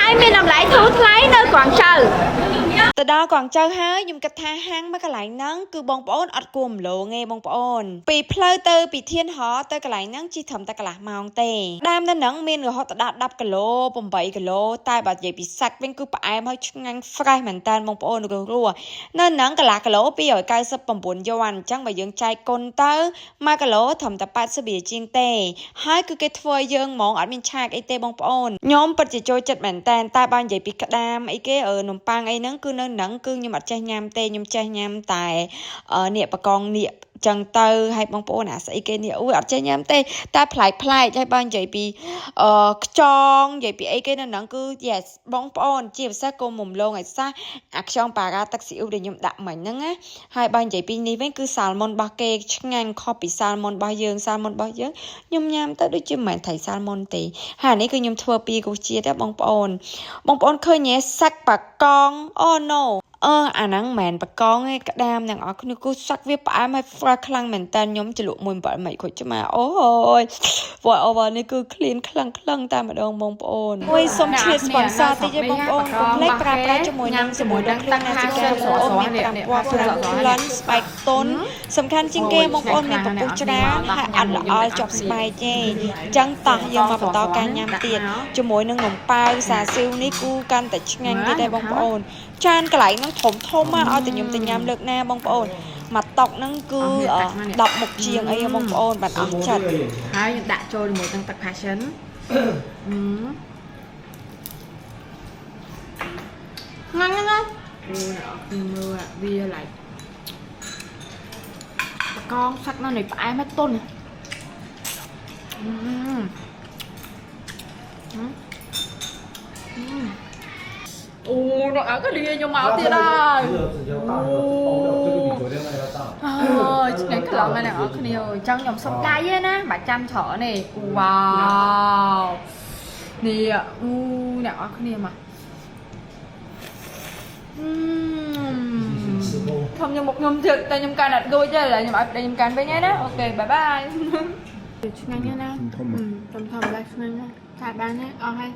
ហើយមានតម្លៃធូរថ្លៃនៅកួងជើទៅដល់កួងជើហើយខ្ញុំគិតថាហាងមួយកន្លែងហ្នឹងគឺបងប្អូនអត់គួរម្លងទេបងប្អូនពីផ្លូវទៅពីធានហោទៅកន្លែងហ្នឹងជិះត្រឹមតែកន្លះម៉ោងទេដើមនៅហ្នឹងមានរហូតដល់10គីឡូ8គីឡូតែបើនិយាយពីសាច់វិញគឺផ្អែមហើយឆ្ងាញ់ fresh មែនតើបងប្អូនរស់នៅហ្នឹងកន្លះគីឡូ299យួនអញ្ចឹងបើយើងចែកគុណទៅ1គីឡូត្រឹមតែ80រៀលជាងទេហើយគឺគេធ្វើឲ្យយើងហ្មងអត់មានឆាកអីទេបងប្អូនខ្ញុំពិតជាចូលចិត្តមែនតើតែបើនិយាយពីក្តាមអីគេនំប៉័ងអីហ្នឹងគឺនៅហ្នឹងគឺខ្ញុំអត់ចេះញ៉ាំទេខ្ញុំចេះញ៉ាំតែនៀកបកងនៀកចឹងទៅឲ្យបងប្អូនអាស្អីគេនេះអត់ចេះញ៉ាំទេតែប្លែកហើយបើនិយាយពីខ្យងនិយាយពីអីគេនៅហ្នឹងគឺ yes បងប្អូនជាពិសេសកុំមុំលងឲ្យសោះអាខ្យងប៉ារ៉ាទឹកស៊ីអ៊ូដែលខ្ញុំដាក់មិញហ្នឹងណាហើយបើនិយាយពីនេះវិញគឺសាល់ម៉ុនរបស់គេឆ្ងាញ់ខុសពីសាល់ម៉ុនរបស់យើងខ្ញុំញ៉ាំទៅដូចជាមិនមែនថៃសាល់ម៉ុនទេហើយនេះគឺខ្ញុំធ្វើពីរសជាតិបងប្អូនឃើញទេសាច់ប៉ាកងអូ noអាហ្នឹងមិនមែនបកងទេក្តាមទាំងអស់គ្នាគឺសាច់វាផ្អែមហើយ fresh ខ្លាំងមែនតើខ្ញុំជ្រលក់មួយ7មិនខូចឆ្មាអូយ over នេះគឺ clean ខ្លាំងតែម្ដងបងប្អូនមួយសុំឈ្មោះ sponsor តិចទេបងប្អូនកុំភ្លេចប្រើប្រាស់ជាមួយនឹងគ្រឿងណាជីកាបងប្អូនមាន5ពណ៌ Flash ស្បែកតុនសំខាន់ជាងគេបងប្អូនមានពពុះច្រើនហើយអត់ល្អល់ជាប់ស្បែកទេអញ្ចឹងតោះយើងមកបន្តការញ៉ាំទៀតជាមួយនឹងនំប៉ាវសាស៊ីវនេះគូកាន់តែឆ្ងាញ់ទៀតដែរបងប្អូនចានកន្លែងហ្នឹងធំមកឲ្យតែខ្ញុំទៅញ៉ាំលើកណាបងប្អូនមកតុកហ្នឹងគឺ10មុខជាងអីបងប្អូនបាត់អស់ចិត្តហើយដាក់ចូលជាមួយនឹងទឹក passion ងាញ់ណាស់អូអ្នកមើលវាឡៃបកងសាច់នៅនៃផ្អែមហើយទន់អូnó ở cái lia nhưng mà ở tia đây những cái lon này ở cái nhiều trong dòng sông cay á ná 300 thở này wow nè nè ở cái nhiều mà không như một nhom thực tay nhom can đặt đôi chứ là nhom đây nhom can với nhé đó ok bye bye ngay nha nè thầm đây ngay nha thả ban nhé hay